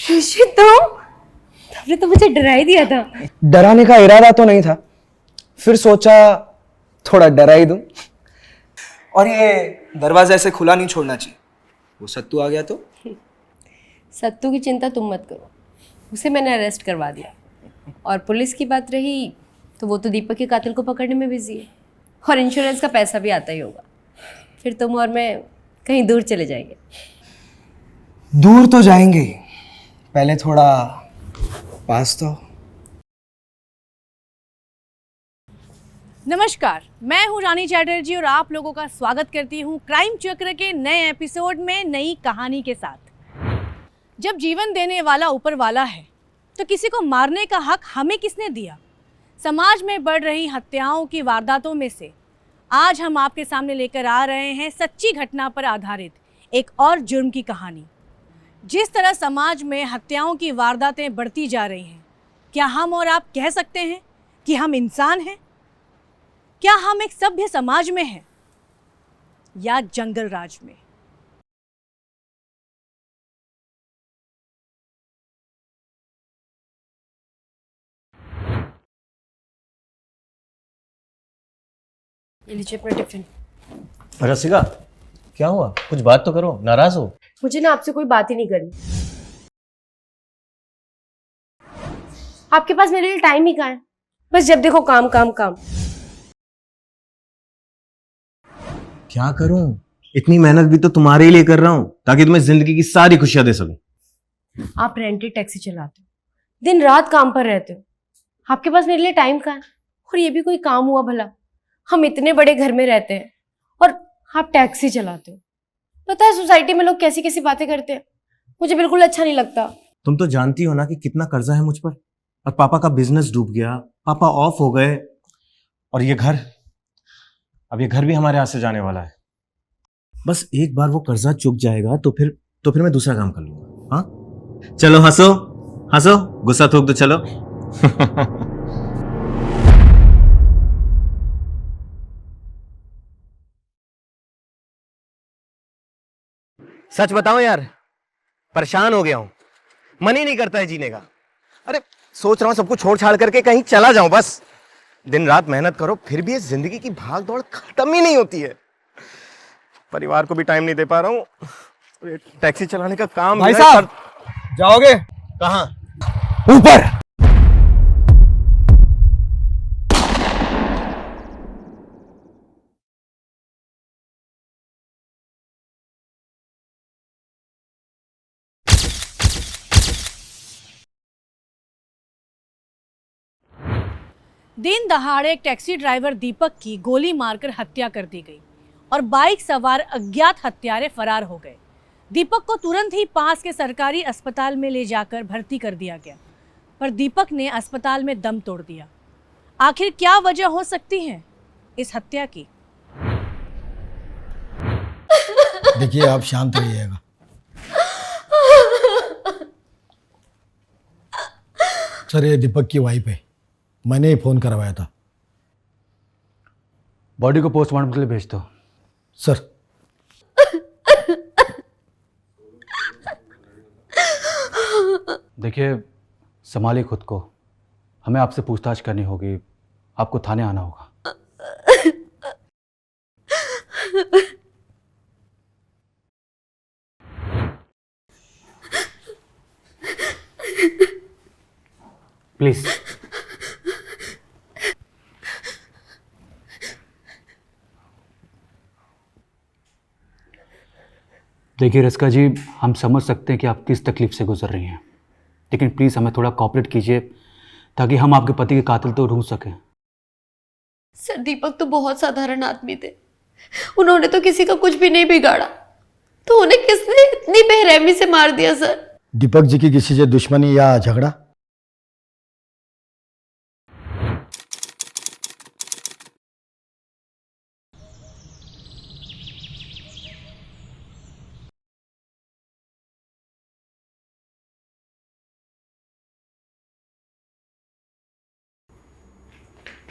ऋषि तुमने तो मुझे डरा ही दिया था। डराने का इरादा तो नहीं था, फिर सोचा थोड़ा डरा ही दूं। और ये दरवाजा ऐसे खुला नहीं छोड़ना चाहिए, वो सत्तू आ गया तो। सत्तू की चिंता तुम मत करो, उसे मैंने अरेस्ट करवा दिया। और पुलिस की बात रही तो वो तो दीपक के कातिल को पकड़ने में बिजी है, और इंश्योरेंस का पैसा भी आता ही होगा। फिर तुम और मैं कहीं दूर चले जाएंगे। दूर तो जाएंगे, पहले थोड़ा पास तो। नमस्कार, मैं हूं रानी चैटर्जी और आप लोगों का स्वागत करती हूं क्राइम चक्र के नए एपिसोड में नई कहानी के साथ। जब जीवन देने वाला ऊपर वाला है तो किसी को मारने का हक हमें किसने दिया? समाज में बढ़ रही हत्याओं की वारदातों में से आज हम आपके सामने लेकर आ रहे हैं सच्ची घटना पर आधारित एक और जुर्म की कहानी। जिस तरह समाज में हत्याओं की वारदातें बढ़ती जा रही हैं, क्या हम और आप कह सकते हैं कि हम इंसान हैं? क्या हम एक सभ्य समाज में हैं या जंगल राज में? ये लीजिए अपना टिफिन। रसिका, क्या हुआ? कुछ बात तो करो, नाराज हो? मुझे ना आपसे कोई बात ही नहीं करनी। आपके पास मेरे लिए टाइम ही कहाँ है? बस जब देखो काम काम काम। क्या करूं? इतनी मेहनत भी तो तुम्हारे ही लिए कर रहा हूं ताकि तुम्हें जिंदगी की सारी खुशियां दे सकूं। आप रेंटेड टैक्सी चलाते हो, दिन रात काम पर रहते हो, आपके पास मेरे लिए टाइम कहाँ है? और ये भी कोई काम हुआ भला? हम इतने बड़े घर में रहते हैं और आप टैक्सी चलाते हो। पता है सोसाइटी में लोग कैसी कैसी बातें करते हैं, मुझे बिल्कुल अच्छा नहीं लगता। तुम तो जानती हो ना कि कितना कर्जा है मुझ पर, और पापा का बिजनेस डूब गया, पापा ऑफ हो गए, और ये घर, अब ये घर भी हमारे हाथ से जाने वाला है। बस एक बार वो कर्जा चुक जाएगा तो फिर मैं दूसरा काम कर लूंगा। हाँ, चलो हंसो हंसो, गुस्सा थूक दो, चलो। सच बताओ यार, परेशान हो गया हूं, मन ही नहीं करता है जीने का। अरे सोच रहा हूं सबको छोड़ छाड़ करके कहीं चला जाऊं बस। दिन रात मेहनत करो फिर भी ये जिंदगी की भाग दौड़ खत्म ही नहीं होती है। परिवार को भी टाइम नहीं दे पा रहा हूं। ये टैक्सी चलाने का काम भाई साहब, जाओगे कहां? ऊपर। दिन दहाड़े एक टैक्सी ड्राइवर दीपक की गोली मारकर हत्या कर दी गई और बाइक सवार अज्ञात हत्यारे फरार हो गए। दीपक को तुरंत ही पास के सरकारी अस्पताल में ले जाकर भर्ती कर दिया गया, पर दीपक ने अस्पताल में दम तोड़ दिया। आखिर क्या वजह हो सकती है इस हत्या की? देखिए, आप शांत रहिएगा। सर, ये दीपक की वाइफ है, मैंने ही फोन करवाया था। बॉडी को पोस्टमार्टम के लिए भेज दो। सर, देखिए, संभालिए खुद को, हमें आपसे पूछताछ करनी होगी, आपको थाने आना होगा। प्लीज। देखिए रसिका जी, हम समझ सकते हैं कि आप किस तकलीफ से गुजर रही हैं, लेकिन प्लीज़ हमें थोड़ा कोऑपरेट कीजिए ताकि हम आपके पति के कातिल तो ढूंढ सकें। सर, दीपक तो बहुत साधारण आदमी थे, उन्होंने तो किसी का कुछ भी नहीं बिगाड़ा, तो उन्हें किसने इतनी बेरहमी से मार दिया? सर, दीपक जी की किसी से दुश्मनी या झगड़ा?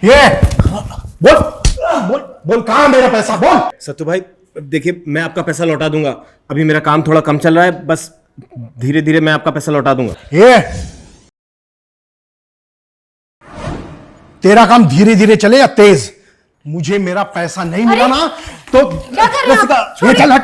ये बोल बोल बोल, कहां मेरा पैसा? बोल। सत्तू भाई, देखिए मैं आपका पैसा लौटा दूंगा, अभी मेरा काम थोड़ा कम चल रहा है, बस धीरे धीरे मैं आपका पैसा लौटा दूंगा। ये तेरा काम धीरे धीरे चले या तेज? मुझे मेरा पैसा नहीं मिला ना तो क्या कर रहे हैं आप? ये चल हट।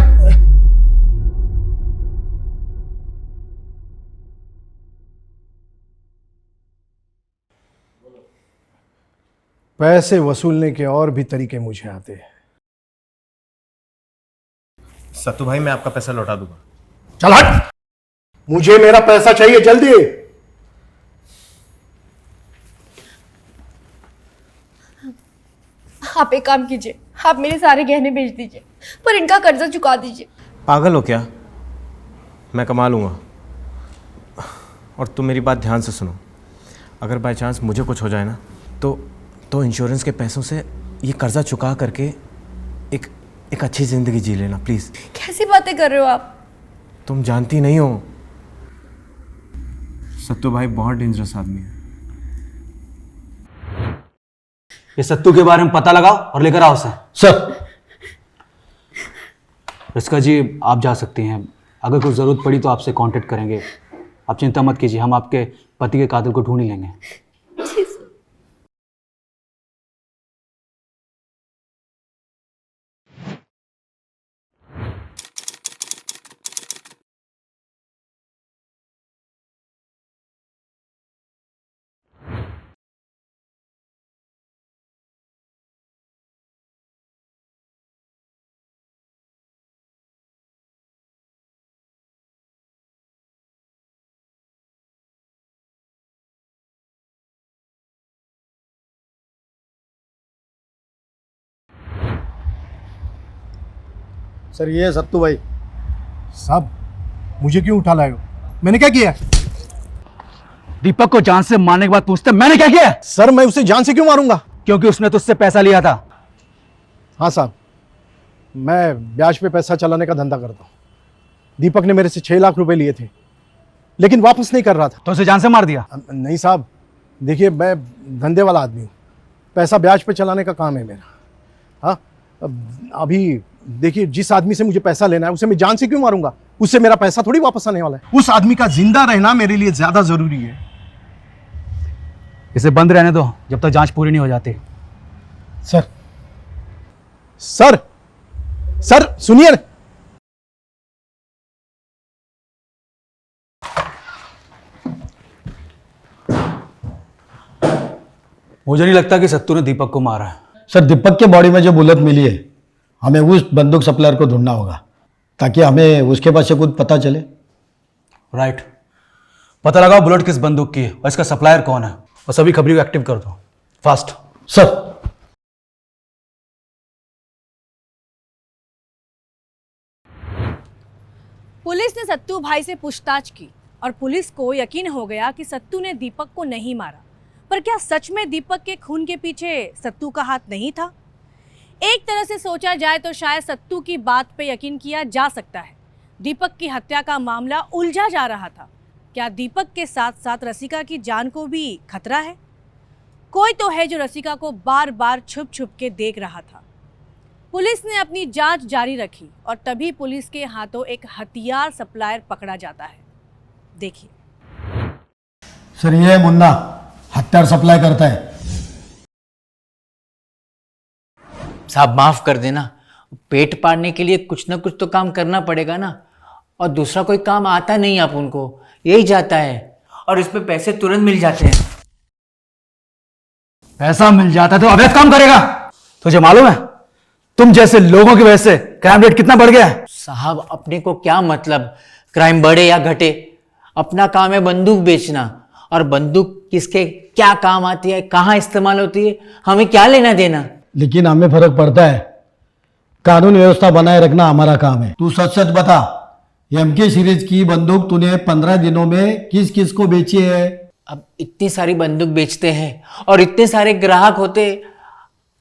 पैसे वसूलने के और भी तरीके मुझे आते हैं। सत्तू भाई मैं आपका पैसा लौटा दूंगा। चल हट, मुझे मेरा पैसा चाहिए जल्दी। आप एक काम कीजिए, आप मेरे सारे गहने बेच दीजिए, पर इनका कर्जा चुका दीजिए। पागल हो क्या? मैं कमा लूंगा। और तुम मेरी बात ध्यान से सुनो, अगर बाय चांस मुझे कुछ हो जाए ना तो इंश्योरेंस के पैसों से ये कर्जा चुका करके एक अच्छी ज़िंदगी जी लेना प्लीज़। कैसी बातें कर रहे हो आप? तुम जानती नहीं हो, सत्तू भाई बहुत डेंजरस आदमी है। ये सत्तू के बारे में पता लगाओ और लेकर आओ उसे। सर, रिस्का जी आप जा सकती हैं, अगर कुछ ज़रूरत पड़ी तो आपसे कांटेक्ट करेंगे। आप चिंता मत कीजिए, हम आपके पति के कातिल को ढूंढ ही लेंगे। जी सर। सर ये है सत्तू भाई साहब। मुझे क्यों उठा लाए हो? मैंने क्या किया? दीपक को जान से मारने के बाद पूछते मैंने क्या किया? सर मैं उसे जान से क्यों मारूंगा? क्योंकि उसने तुझसे पैसा लिया था। हाँ साहब, मैं ब्याज पे पैसा चलाने का धंधा करता हूँ। दीपक ने मेरे से 6 लाख रुपए लिए थे, लेकिन वापस नहीं कर रहा था। तो उसे जान से मार दिया? नहीं साहब, देखिए मैं धंधे वाला आदमी हूँ, पैसा ब्याज पे चलाने का काम है मेरा। हाँ, अभी देखिए जिस आदमी से मुझे पैसा लेना है उसे मैं जान से क्यों मारूंगा? उससे मेरा पैसा थोड़ी वापस आने वाला है। उस आदमी का जिंदा रहना मेरे लिए ज्यादा जरूरी है। इसे बंद रहने दो जब तक जांच पूरी नहीं हो जाती। सर सर सर सुनिए ना। मुझे नहीं लगता कि सत्तू ने दीपक को मारा है। सर दीपक के बॉडी में जो बुलेट मिली है, हमें उस बंदूक सप्लायर को ढूंढना होगा ताकि हमें उसके पास से कुछ पता चले। राइट, पता लगाओ बुलेट किस बंदूक की है और इसका सप्लायर कौन है, और सभी खबरी को एक्टिव कर दो फास्ट। सर पुलिस ने सत्तू भाई से पूछताछ की और पुलिस को यकीन हो गया कि सत्तू ने दीपक को नहीं मारा। पर क्या सच में दीपक के खून के पीछे सत्तू का हाथ नहीं था? एक तरह से सोचा जाए तो शायद सत्तू की बात पे यकीन किया जा सकता है। दीपक की हत्या का मामला उलझा जा रहा था। क्या दीपक के साथ साथ रसिका की जान को भी खतरा है? कोई तो है जो रसिका को बार बार छुप छुप के देख रहा था। पुलिस ने अपनी जांच जारी रखी और तभी पुलिस के हाथों एक हथियार सप्लायर पकड़ा जाता है। देखिए। सर ये मुन्ना हथियार सप्लाई करता है। साहब माफ कर देना, पेट पालने के लिए कुछ ना कुछ तो काम करना पड़ेगा ना, और दूसरा कोई काम आता नहीं आप उनको, यही जाता है और इस पे पैसे तुरंत मिल जाते हैं। पैसा मिल जाता तो अवैध काम करेगा? तुझे मालूम है तुम जैसे लोगों की वजह से क्राइम रेट कितना बढ़ गया है? साहब अपने को क्या मतलब क्राइम बढ़े या घटे, अपना काम है बंदूक बेचना, और बंदूक किसके क्या काम आती है, कहाँ इस्तेमाल होती है, हमें क्या लेना देना। लेकिन हमें फर्क पड़ता है, कानून व्यवस्था बनाए रखना हमारा काम है। तू सच सच बता, एमके सीरीज की बंदूक तूने 15 दिनों में किस किस को बेची है? अब इतनी सारी बंदूक बेचते हैं और इतने सारे ग्राहक होते,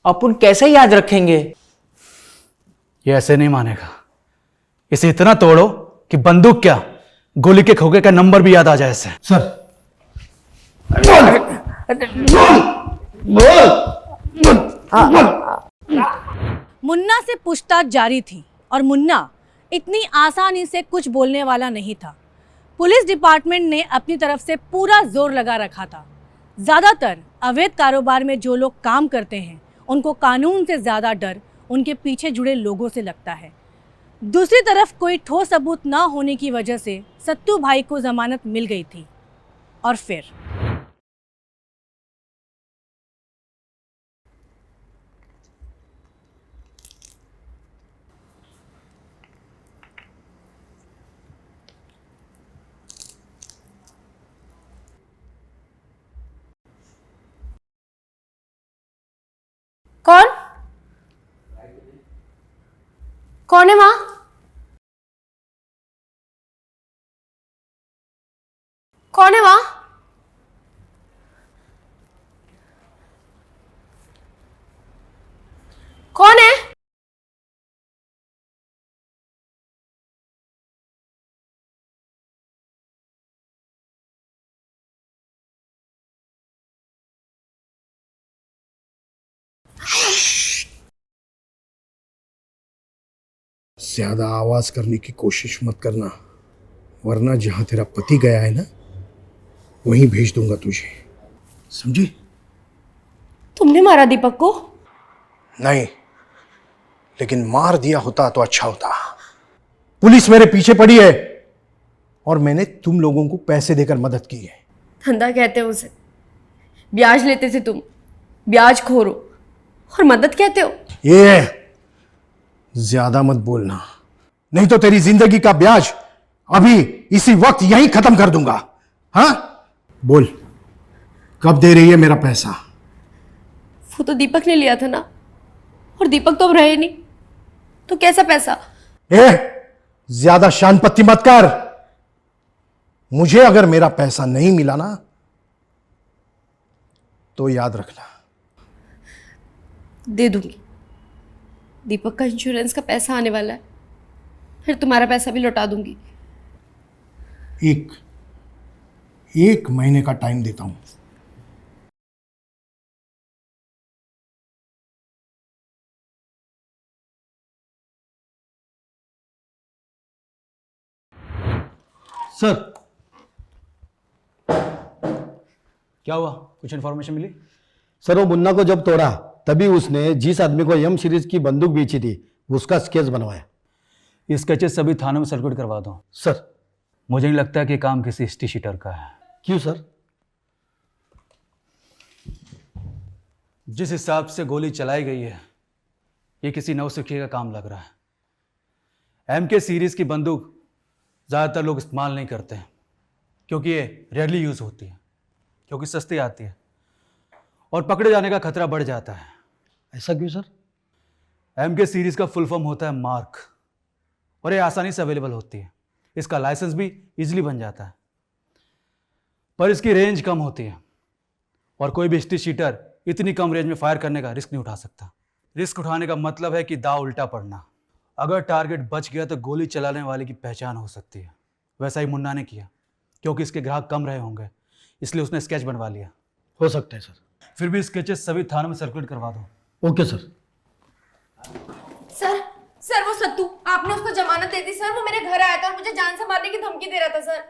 अपन कैसे याद रखेंगे? ये ऐसे नहीं मानेगा। इसे इतना तोड़ो कि बंदूक क्या गोली के खोखे का नंबर भी याद आ जाए इसे। सर मुन्ना से पूछताछ जारी थी और मुन्ना इतनी आसानी से कुछ बोलने वाला नहीं था। पुलिस डिपार्टमेंट ने अपनी तरफ से पूरा जोर लगा रखा था। ज़्यादातर अवैध कारोबार में जो लोग काम करते हैं उनको कानून से ज़्यादा डर उनके पीछे जुड़े लोगों से लगता है। दूसरी तरफ कोई ठोस सबूत ना होने की वजह से सत्तू भाई को जमानत मिल गई थी। और फिर कौन कौन है वहां? कौन है वहां? कौन है? ज्यादा आवाज करने की कोशिश मत करना, वरना जहां तेरा पति गया है ना, वहीं भेज दूंगा तुझे, समझी? तुमने मारा दीपक को? नहीं, लेकिन मार दिया होता तो अच्छा होता। पुलिस मेरे पीछे पड़ी है और मैंने तुम लोगों को पैसे देकर मदद की है। धंधा कहते हो उसे, ब्याज लेते थे तुम, ब्याज खोरो, और मदद कहते हो। ये ज्यादा मत बोलना, नहीं तो तेरी जिंदगी का ब्याज अभी इसी वक्त यहीं खत्म कर दूंगा। हाँ, बोल, कब दे रही है मेरा पैसा? वो तो दीपक ने लिया था ना, और दीपक तो अब रहे नहीं, तो कैसा पैसा? ज्यादा शान पत्ती मत कर। मुझे अगर मेरा पैसा नहीं मिला ना, तो याद रखना। दे दूंगी, दीपक का इंश्योरेंस का पैसा आने वाला है, फिर तुम्हारा पैसा भी लौटा दूंगी। एक महीने का टाइम देता हूं। सर, क्या हुआ? कुछ इन्फॉर्मेशन मिली? सर, वो मुन्ना को जब तोड़ा तभी उसने जिस आदमी को एम सीरीज की बंदूक बेची थी उसका स्केच बनवाया। ये स्केचेस सभी थानों में सर्कुलेट करवा दो। सर। मुझे नहीं लगता कि काम किसी हिस्ट्री शीटर का है। क्यों सर? जिस हिसाब से गोली चलाई गई है, ये किसी नौसिखिए का काम लग रहा है। एम के सीरीज की बंदूक ज़्यादातर लोग इस्तेमाल नहीं करते हैं, क्योंकि ये रेयरली यूज़ होती है, क्योंकि सस्ती आती है और पकड़े जाने का खतरा बढ़ जाता है। ऐसा क्यों सर? एम के सीरीज का फुल फॉर्म होता है मार्क, और ये आसानी से अवेलेबल होती है। इसका लाइसेंस भी इजीली बन जाता है, पर इसकी रेंज कम होती है और कोई भी हिस्ट्री शीटर इतनी कम रेंज में फायर करने का रिस्क नहीं उठा सकता। रिस्क उठाने का मतलब है कि दाव उल्टा पड़ना। अगर टारगेट बच गया तो गोली चलाने वाले की पहचान हो सकती है। वैसा ही मुन्ना ने किया, क्योंकि इसके ग्राहक कम रहे होंगे, इसलिए उसने स्केच बनवा लिया। हो सकता है सर। फिर भी स्केचेस सभी थानों में सर्कुलेट करवा दो। Okay sir. सर, सर वो सत्तू, आपने उसको जमानत दे दी सर। वो मेरे घर आया था और मुझे जान से मारने की धमकी दे रहा था सर।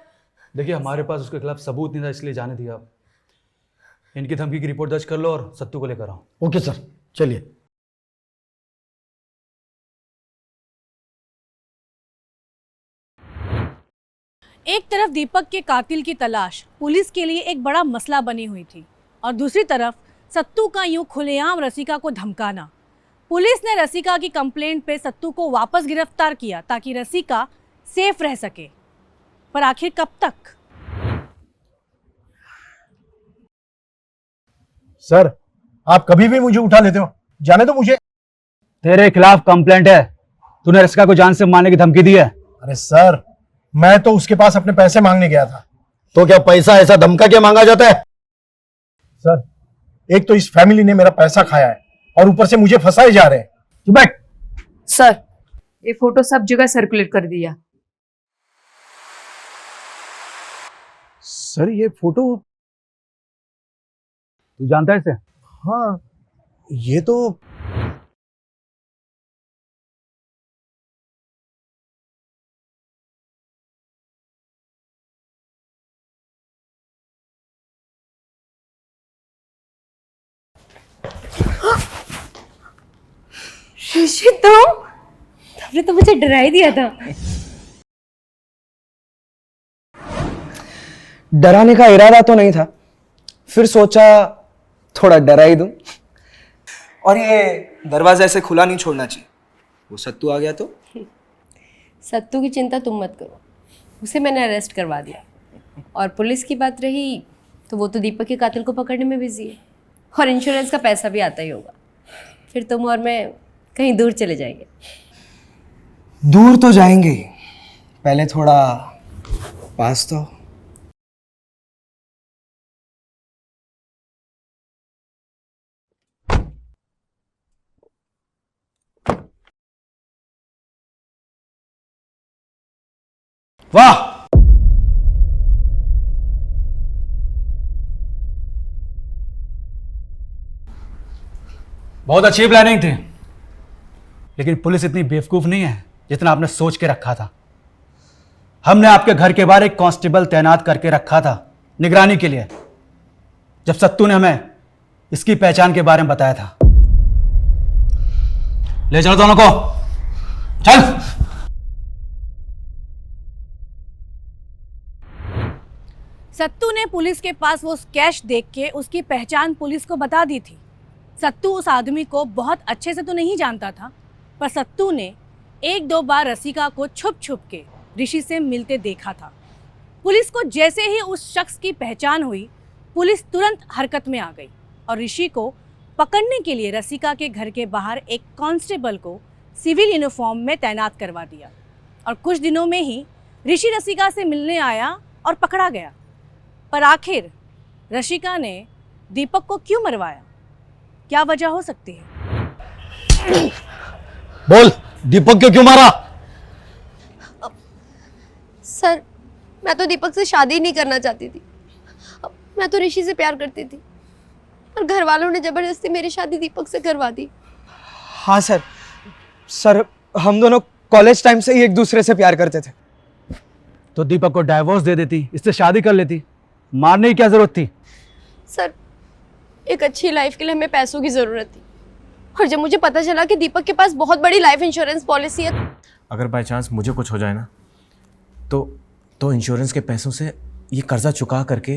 देखिए, हमारे पास उसके खिलाफ सबूत नहीं था, इसलिए जाने दिया। इनकी धमकी की रिपोर्ट दर्ज कर लो और सत्तू को लेकर आओ। ओके सर, चलिए। एक तरफ दीपक के कातिल की तलाश पुलिस के लिए एक बड़ा मसला बनी हुई थी, और दूसरी तरफ सत्तू का यूं खुलेआम रसिका को धमकाना। पुलिस ने रसिका की कंप्लेंट पे सत्तू को वापस गिरफ्तार किया ताकि रसिका सेफ रह सके, पर आखिर कब तक? सर, आप कभी भी मुझे उठा लेते हो, जाने दो मुझे। तेरे खिलाफ कंप्लेंट है, तूने रसिका को जान से मारने की धमकी दी है। अरे सर, मैं तो उसके पास अपने पैसे मांगने गया था। तो क्या पैसा ऐसा धमका के मांगा जाता है? सर, एक तो इस फैमिली ने मेरा पैसा खाया है और ऊपर से मुझे फंसाए जा रहे हैं। तू बैठ। सर, ये फोटो सब जगह सर्कुलेट कर दिया। सर, ये फोटो? तू जानता है इसे? हाँ, ये तो ऋषि तुमने तो मुझे डरा ही दिया था। डराने का इरादा तो नहीं था, फिर सोचा थोड़ा डरा ही दूं। और ये दरवाजा ऐसे खुला नहीं छोड़ना चाहिए, वो सत्तू आ गया तो। सत्तू की चिंता तुम मत करो, उसे मैंने अरेस्ट करवा दिया। और पुलिस की बात रही तो वो तो दीपक के कातिल को पकड़ने में बिजी है, और इंश्योरेंस का पैसा भी आता ही होगा। फिर तुम और मैं कहीं दूर चले जाएंगे। दूर तो जाएंगे ही, पहले थोड़ा पास तो। वाह, बहुत अच्छी प्लानिंग थी, लेकिन पुलिस इतनी बेवकूफ नहीं है जितना आपने सोच के रखा था। हमने आपके घर के बाहर एक कांस्टेबल तैनात करके रखा था निगरानी के लिए, जब सत्तू ने हमें इसकी पहचान के बारे में बताया था। ले चलो दोनों को, चल। सत्तू ने पुलिस के पास वो कैश देख के उसकी पहचान पुलिस को बता दी थी। सत्तू उस आदमी को बहुत अच्छे से तो नहीं जानता था, पर सत्तू ने एक दो बार रसिका को छुप छुप के ऋषि से मिलते देखा था। पुलिस को जैसे ही उस शख्स की पहचान हुई, पुलिस तुरंत हरकत में आ गई और ऋषि को पकड़ने के लिए रसिका के घर के बाहर एक कांस्टेबल को सिविल यूनिफॉर्म में तैनात करवा दिया। और कुछ दिनों में ही ऋषि रसिका से मिलने आया और पकड़ा गया। पर आखिर रसिका ने दीपक को क्यों मरवाया? क्या वजह हो सकती है? बोल, दीपक को क्यों मारा? सर, मैं तो दीपक से शादी नहीं करना चाहती थी। मैं तो ऋषि से प्यार करती थी, और घर वालों ने जबरदस्ती मेरी शादी दीपक से करवा दी। हाँ सर, हम दोनों कॉलेज टाइम से ही एक दूसरे से प्यार करते थे। तो दीपक को डाइवोर्स दे देती, इससे शादी कर लेती, मारने की क्या जरूरत थी? सर, एक अच्छी लाइफ के लिए हमें पैसों की ज़रूरत थी, और जब मुझे पता चला कि दीपक के पास बहुत बड़ी लाइफ इंश्योरेंस पॉलिसी है। अगर बाय चांस मुझे कुछ हो जाए ना, तो इंश्योरेंस के पैसों से ये कर्जा चुका करके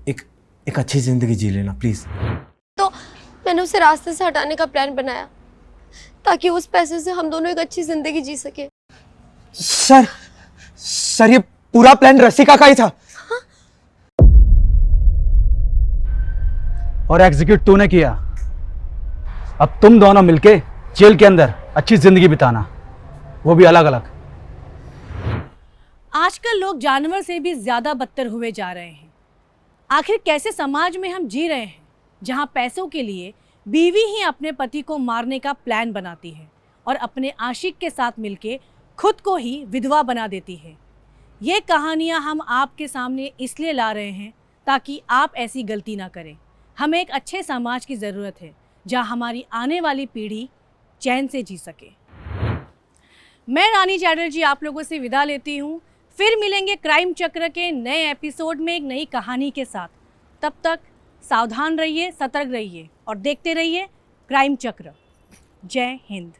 एक अच्छी ज़िंदगी जी लेना प्लीज़। तो मैंने उसे रास्ते से हटाने का प्लान बनाया, ताकि उस पैसे से हम दोनों एक अच्छी ज़िंदगी जी सके। सर, ये पूरा प्लान रसिका का ही था। और एग्जीक्यूट तूने किया। अब तुम दोनों मिलके जेल के अंदर अच्छी जिंदगी बिताना, वो भी अलग अलग। आजकल लोग जानवर से भी ज्यादा बदतर हुए जा रहे हैं। आखिर कैसे समाज में हम जी रहे हैं, जहां पैसों के लिए बीवी ही अपने पति को मारने का प्लान बनाती है और अपने आशिक के साथ मिलके खुद को ही विधवा बना देती है। ये कहानियां हम आपके सामने इसलिए ला रहे हैं ताकि आप ऐसी गलती ना करें। हमें एक अच्छे समाज की ज़रूरत है जहां हमारी आने वाली पीढ़ी चैन से जी सके। मैं रानी चैटर्जी आप लोगों से विदा लेती हूँ। फिर मिलेंगे क्राइम चक्र के नए एपिसोड में एक नई कहानी के साथ। तब तक सावधान रहिए, सतर्क रहिए और देखते रहिए क्राइम चक्र। जय हिंद।